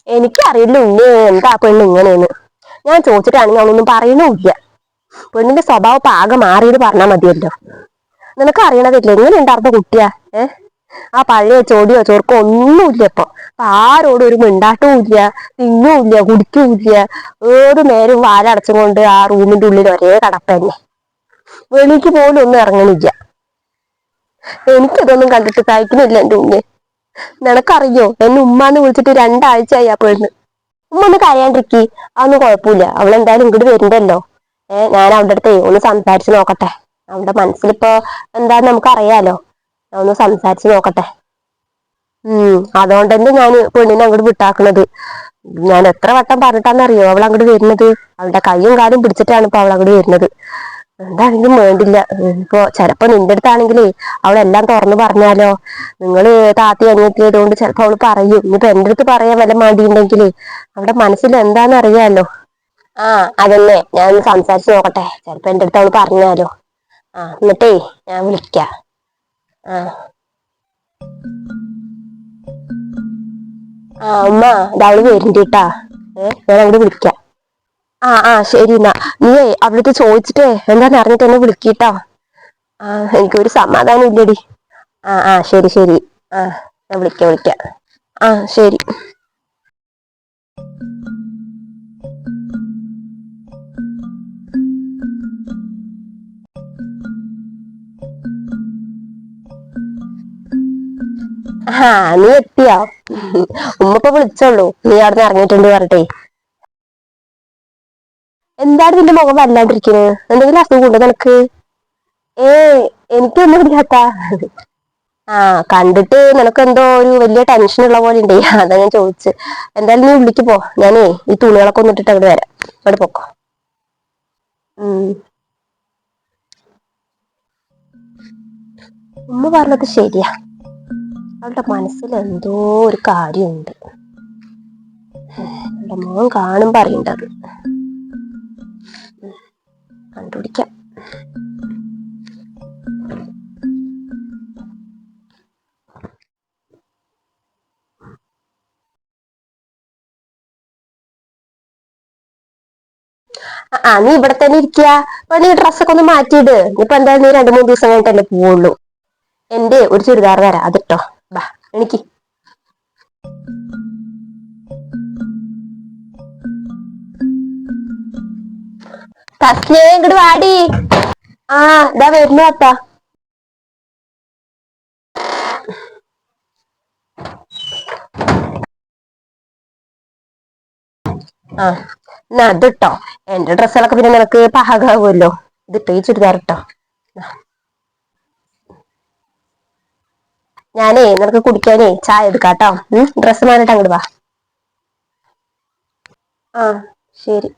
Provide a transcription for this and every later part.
എനിക്കറിയില്ല ഉണ്ണി എന്താ പെണ്ണ് ഇങ്ങനെയെന്ന്. ഞാൻ ചോദിച്ചിട്ടാണെങ്കിൽ അവളൊന്നും പറയണമില്ല. പെണ്ണിന്റെ സ്വഭാവം പാകം മാറിയത് പറഞ്ഞാൽ മതിയല്ലോ. നിനക്ക് അറിയണതില്ല എങ്ങനെ ഉണ്ടായിരുന്ന കുട്ടിയാ. ആ പഴയ ചോടിയോ ചോർക്കോ ഒന്നുമില്ല ഇപ്പൊ. ആരോടും ഒരു മിണ്ടാട്ടവും ഇല്ല, തിന്നൂല്ല, കുടിക്കൂല്ല. ഏത് നേരം വാലടച്ചുകൊണ്ട് ആ റൂമിന്റെ ഉള്ളിൽ ഒരേ കടപ്പ് തന്നെ. വെളിക്ക് പോലും ഒന്നും ഇറങ്ങണില്ല. എനിക്കിതൊന്നും കണ്ടിട്ട് സഹിക്കുന്നില്ല എന്റെ ഉണ്ണി. നിനക്കറിയോ എന്നെ ഉമ്മാന്ന് വിളിച്ചിട്ട് 2 ആഴ്ചയായി ആ പെണ്ണ്. ഉമ്മ ഒന്ന് കരയാണ്ടിരിക്കി, അതൊന്നും കുഴപ്പമില്ല. അവളെന്തായാലും ഇങ്ങോട്ട് വരുന്നുണ്ടല്ലോ. ഞാൻ അവളുടെ അടുത്തേ ഒന്ന് സംസാരിച്ച് നോക്കട്ടെ. അവളുടെ മനസ്സിലിപ്പോ എന്താന്ന് നമുക്ക് അറിയാലോ. ഒന്ന് സംസാരിച്ച് നോക്കട്ടെ. അതുകൊണ്ട് തന്നെ ഞാൻ പെണ്ണിനെ അങ്ങോട്ട് വിട്ടാക്കണത്. ഞാൻ എത്ര വട്ടം പറഞ്ഞിട്ടാന്നറിയോ അവൾ അങ്ങോട്ട് വരുന്നത്. അവളുടെ കയ്യും കാലും പിടിച്ചിട്ടാണ് ഇപ്പൊ അവൾ അങ്ങോട്ട് വരുന്നത്. എന്താണെങ്കിലും വേണ്ടില്ല. ഇപ്പൊ ചിലപ്പോ നിന്റെ അടുത്താണെങ്കിലേ അവളെല്ലാം തുറന്നു പറഞ്ഞാലോ. നിങ്ങള് താത്തി അനിയത്തിയതുകൊണ്ട് ചിലപ്പോ അവള് പറയും. ഇനിയിപ്പോ എന്റെ അടുത്ത് പറയാൻ വല്ല മടിയുണ്ടെങ്കിലേ അവളുടെ മനസ്സിൽ എന്താന്ന് അറിയാലോ. അതന്നെ ഞാൻ ഒന്ന് സംസാരിച്ച് നോക്കട്ടെ. ചിലപ്പോ എന്റെ അടുത്ത് അവള് പറഞ്ഞാലോ. എന്നിട്ടേ ഞാൻ വിളിക്കാം. ആ ഉമ്മ അവള് വരുന്നുണ്ട്. ഞാൻ അങ്ങോട്ട് വിളിക്കാം. ശരി എന്നാ. നീയേ അവിടുത്തെ ചോദിച്ചിട്ടേ എന്താന്ന് അറിഞ്ഞിട്ട് എന്നെ വിളിക്കിട്ടാ. എനിക്കൊരു സമാധാനം ഇല്ലടി. ശരി ശരി. ഞാൻ വിളിക്കാം. ശരി. നീ എത്തിയോ? ഉമ്മ ഇപ്പൊ വിളിച്ചോളൂ നീ അവിടെ നിന്ന് ഇറങ്ങിയിട്ടുണ്ട് പറഞ്ഞിട്ടേ. എന്താണ് നിന്റെ മുഖം വല്ലാണ്ടിരിക്കുന്നത്? എന്തെങ്കിലും അസുഖം ഉണ്ടോ നിനക്ക്? എനിക്കൊന്നും ഇല്ലാത്ത. കണ്ടിട്ട് നിനക്ക് എന്തോ ഒരു വലിയ ടെൻഷൻ ഉള്ള പോലെ ഉണ്ടേ. അതാ ഞാൻ ചോദിച്ചു. എന്തായാലും നീ ഉള്ളിക്ക് പോ. ഞാനേ ഈ തുണികളൊക്കെ ഒന്നിട്ടിട്ട് അവിടെ വരാം. അവിടെ പൊക്കോ. ഉമ്മ പറഞ്ഞത് ശരിയാ. അവളുടെ മനസ്സിൽ എന്തോ ഒരു കാര്യമുണ്ട്. അവളുടെ മോൻ കാണും പറയണ്ടത്. കണ്ടുപിടിക്കാം. നീ ഇവിടെ തന്നെ ഇരിക്കുക. അപ്പൊ നീ ഡ്രസ്സൊക്കെ ഒന്ന് മാറ്റിയിട്. ഇപ്പൊ എന്തായാലും നീ 2-3 ദിവസം കഴിഞ്ഞിട്ടല്ലേ പോവുള്ളൂ. എന്റെ ഒരു ചുരിദാർ തരാം, അതിട്ടോ. ബാ എനിക്ക് തസ്ലേ ഇങ്ങോട്ട് വാടി. ഇതാ വരുന്നു അത്താ. എന്നാ അതിട്ടോ. എന്റെ ഡ്രസ്സുകളൊക്കെ പിന്നെ നിനക്ക് പാകാവുമല്ലോ. ഇതിട്ടോ, ഈ ചുരിദാർ ഇട്ടോ. ഞാനേ നിനക്ക് കുടിക്കാനേ ചായ എടുക്കാട്ടോ. ഡ്രസ്സ് മാറിയിട്ട് അങ്ങോട്ട് വാ. ശരി.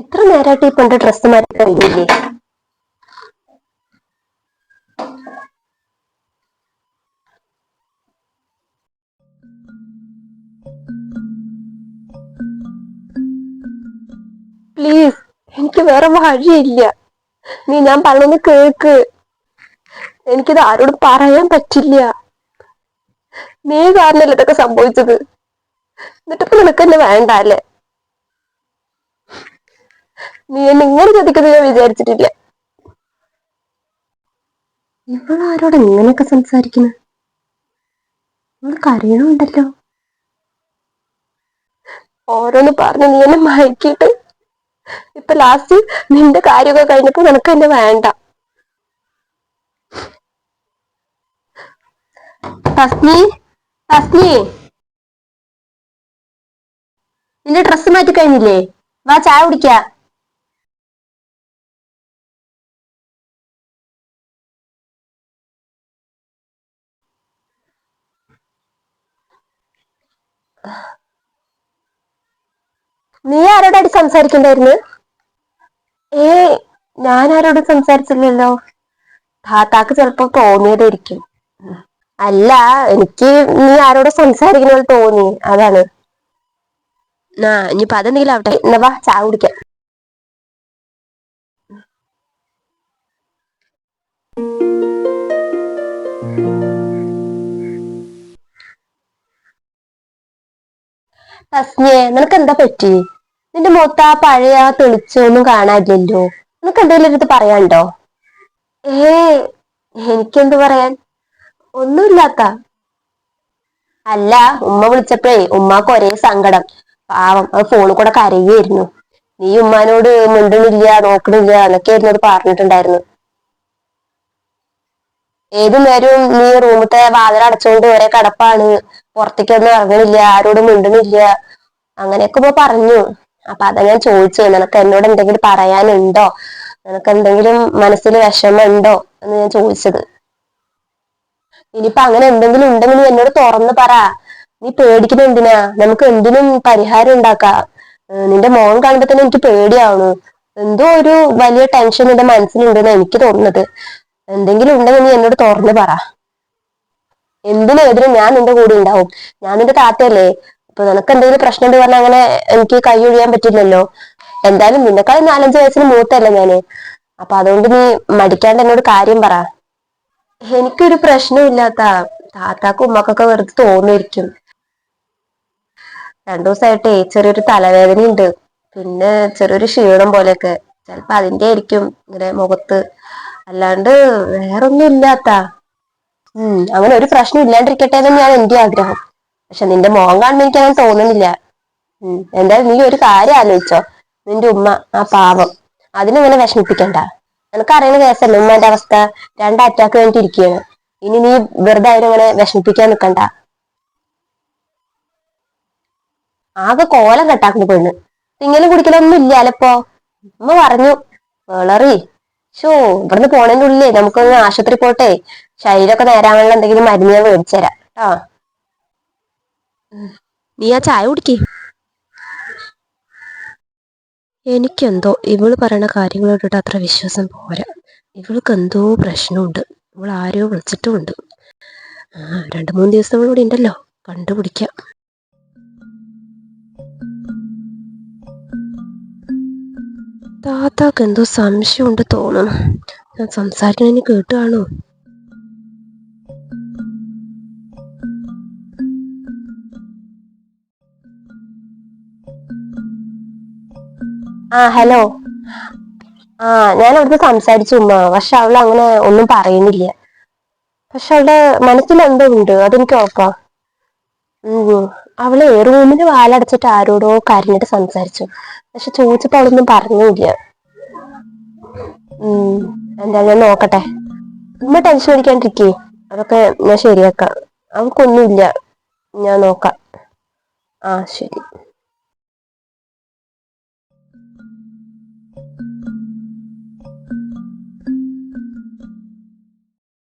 ഇത്ര നേരമായിട്ട് ഇപ്പൊ എന്റെ ഡ്രസ്സ് മാറ്റി കഴിഞ്ഞില്ലേ? പ്ലീസ്, എനിക്ക് വേറെ വഴിയില്ല. ഞാൻ പറഞ്ഞൊന്ന് കേക്ക്. എനിക്കിത് ആരോടും പറയാൻ പറ്റില്ല. നീ കാരണല്ലേ ഇതൊക്കെ സംഭവിച്ചത്. എന്നിട്ടിപ്പോ നിനക്ക് എന്നെ വേണ്ട അല്ലേ? നീ എന്നെ ഇങ്ങനെ ചതിക്കുന്നത് ഞാൻ വിചാരിച്ചിട്ടില്ല. ഇവളാരോട് ഇങ്ങനെയൊക്കെ സംസാരിക്കുന്നു? ഇവള് കരയണുണ്ടല്ലോ. ഓരോന്ന് പറഞ്ഞ് നീ എന്നെ മയക്കിയിട്ട് ഇപ്പൊ ലാസ്റ്റ് നിന്റെ കാര്യമൊക്കെ കഴിഞ്ഞപ്പോ നിനക്ക് എന്നെ വേണ്ട. തസ്നി, തസ്നി, നിന്റെ ഡ്രസ്സ് മാറ്റി കഴിഞ്ഞില്ലേ? വാ ചായ കുടിക്ക. നീ ആരോടാടി സംസാരിക്കണ്ടായിരുന്നു? ഏ ഞാൻ ആരോടും സംസാരിച്ചില്ലല്ലോ. താത്താക്ക് ചിലപ്പോ തോന്നിയതായിരിക്കും. അല്ല, എനിക്ക് നീ ആരോട് സംസാരിക്കുന്നത് തോന്നി, അതാണ്. ഇനിയിപ്പൊ അതെന്തെങ്കിലും ആവട്ടെ, എന്നാ വാ ചായ കുടിക്കാം. തസ്നിയെ, നിനക്ക് എന്താ പറ്റി? നിന്റെ മുഖത്ത് ആ പഴയ തെളിച്ചൊന്നും കാണാനില്ലല്ലോ. നിനക്ക് എന്തെങ്കിലും അടുത്ത് പറയാനുണ്ടോ? ഏ എനിക്കെന്ത് പറയാൻ? ഒന്നുമില്ലാത്ത. അല്ല, ഉമ്മ വിളിച്ചപ്പോഴേ ഉമ്മാക്ക് ഒരേ സങ്കടം. പാവം, അത് ഫോണിൽ കൂടെ കരയുമായിരുന്നു. നീ ഉമ്മാനോട് മിണ്ടണില്ല, നോക്കണില്ല എന്നൊക്കെയായിരുന്നു അത് പറഞ്ഞിട്ടുണ്ടായിരുന്നു. ഏതു നേരവും നീ റൂമത്തെ വാതിൽ അടച്ചുകൊണ്ട് ഒരേ കടപ്പാണ്, പുറത്തേക്കൊന്നും ഇറങ്ങണില്ല, ആരോടും മിണ്ടണില്ല, അങ്ങനെയൊക്കെ ഇപ്പൊ പറഞ്ഞു. അപ്പൊ അതാ ഞാൻ ചോദിച്ചത്, നിനക്ക് എന്നോട് എന്തെങ്കിലും പറയാനുണ്ടോ, നിനക്ക് എന്തെങ്കിലും മനസ്സിൽ വിഷമം ഉണ്ടോ എന്ന് ഞാൻ ചോദിച്ചത്. ഇനിയിപ്പൊ അങ്ങനെ എന്തെങ്കിലും ഉണ്ടെങ്കിൽ നീ എന്നോട് തുറന്ന് പറ. നീ പേടിക്കുന്ന എന്തിനാ? നമുക്ക് എന്തിനും പരിഹാരം ഉണ്ടാക്കാം. നിന്റെ മോൻ കാണുമ്പോ തന്നെ എനിക്ക് പേടിയാവുന്നു. എന്തോ ഒരു വലിയ ടെൻഷൻ നിന്റെ മനസ്സിലുണ്ടെന്ന് എനിക്ക് തോന്നുന്നത്. എന്തെങ്കിലും ഉണ്ടെങ്കിൽ നീ എന്നോട് തുറന്ന് പറ. എന്തിനും ഏതിനും ഞാൻ നിന്റെ കൂടെ ഉണ്ടാവും. ഞാൻ നിന്റെ താത്തയല്ലേ. ഇപ്പൊ നിനക്ക് എന്തെങ്കിലും പ്രശ്നം ഉണ്ട് പറഞ്ഞാൽ അങ്ങനെ എനിക്ക് കൈ ഒഴിയാൻ പറ്റില്ലല്ലോ. എന്തായാലും നിന്നെക്കാളും 4-5 വയസ്സിന് മൂത്തല്ലേ ഞാന്. അപ്പൊ അതുകൊണ്ട് നീ മടിക്കാണ്ട് എന്നോട് കാര്യം പറ. എനിക്കൊരു പ്രശ്നമില്ലാത്ത. താത്താക്കും ഉമ്മക്കൊക്കെ വെറുതെ തോന്നിയിരിക്കും. 2 ദിവസമായിട്ടേ ചെറിയൊരു തലവേദനയുണ്ട്. പിന്നെ ചെറിയൊരു ക്ഷീണം പോലെയൊക്കെ. ചിലപ്പോ അതിന്റെ ആയിരിക്കും ഇങ്ങനെ മുഖത്ത്. അല്ലാണ്ട് വേറൊന്നും ഇല്ലാത്ത. അങ്ങനെ ഒരു പ്രശ്നം ഇല്ലാണ്ടിരിക്കട്ടെ തന്നെയാണ് എന്റെ ആഗ്രഹം. പക്ഷെ നിന്റെ മുഖം കാണുമ്പോൾ എനിക്ക് അങ്ങനെ തോന്നുന്നില്ല. എന്തായാലും നീ ഒരു കാര്യം ആലോചിച്ചോ. നിന്റെ ഉമ്മ, ആ പാവം, അതിനിങ്ങനെ വിഷമിപ്പിക്കണ്ട. നിനക്കറിയുന്ന കേസല്ലേ ഉമ്മന്റെ അവസ്ഥ. 2 അറ്റാക്ക് കഴിഞ്ഞിട്ട് ഇരിക്കുകയാണ്. ഇനി നീ വെറുതെ അവരിങ്ങനെ വിഷമിപ്പിക്കാൻ നിൽക്കണ്ട. ആകെ കോലം കെട്ടാക്കുന്ന പെണ്ണ്. തിങ്ങലും കുടിക്കലൊന്നും ഇല്ല അലപ്പോ. ഉമ്മ പറഞ്ഞു വളറി. ഇവിടുന്ന് പോണതിന്റെ ഉള്ളിലേ നമുക്കൊന്ന് ആശുപത്രി പോട്ടെ. ശരീരമൊക്കെ നേരാനുള്ള എന്തെങ്കിലും മരുന്ന് ഞാൻ മേടിച്ചു തരാം കേട്ടോ. നീ ആ ചായ കുടിക്കേ. എനിക്കെന്തോ ഇവള് പറയണ കാര്യങ്ങളോട്ടിട്ട് അത്ര വിശ്വാസം പോരാ. ഇവൾക്ക് എന്തോ പ്രശ്നമുണ്ട്. ഇവൾ ആരെയോ വിളിച്ചിട്ടുമുണ്ട്. 2-3 ദിവസം കൂടി ഉണ്ടല്ലോ, കണ്ടുപിടിക്കാം. താത്താക്ക് എന്തോ സംശയമുണ്ട് തോന്നുന്നു. ഞാൻ സംസാരിക്കണ കേട്ടുകാണോ? ഹലോ. ഞാൻ അവിടുന്ന് സംസാരിച്ചു ഉമ്മ. പക്ഷെ അവള് അങ്ങനെ ഒന്നും പറയുന്നില്ല. പക്ഷെ അവളുടെ മനസ്സിൽ എന്തോ ഉണ്ട്, അതെനിക്ക് ഉറപ്പാ. അവള് റൂമിന് വാലടച്ചിട്ട് ആരോടോ കരഞ്ഞിട്ട് സംസാരിച്ചു. പക്ഷെ ചോദിച്ചപ്പോ അവളൊന്നും പറഞ്ഞില്ല. എന്താ ഞാൻ നോക്കട്ടെ. ഉമ്മ ടെൻഷൻ അടിക്കാണ്ടിരിക്കേ. അതൊക്കെ ഞാൻ ശരിയാക്കാം. അവൾക്കൊന്നുമില്ല. ഞാൻ നോക്കാം. ശരി.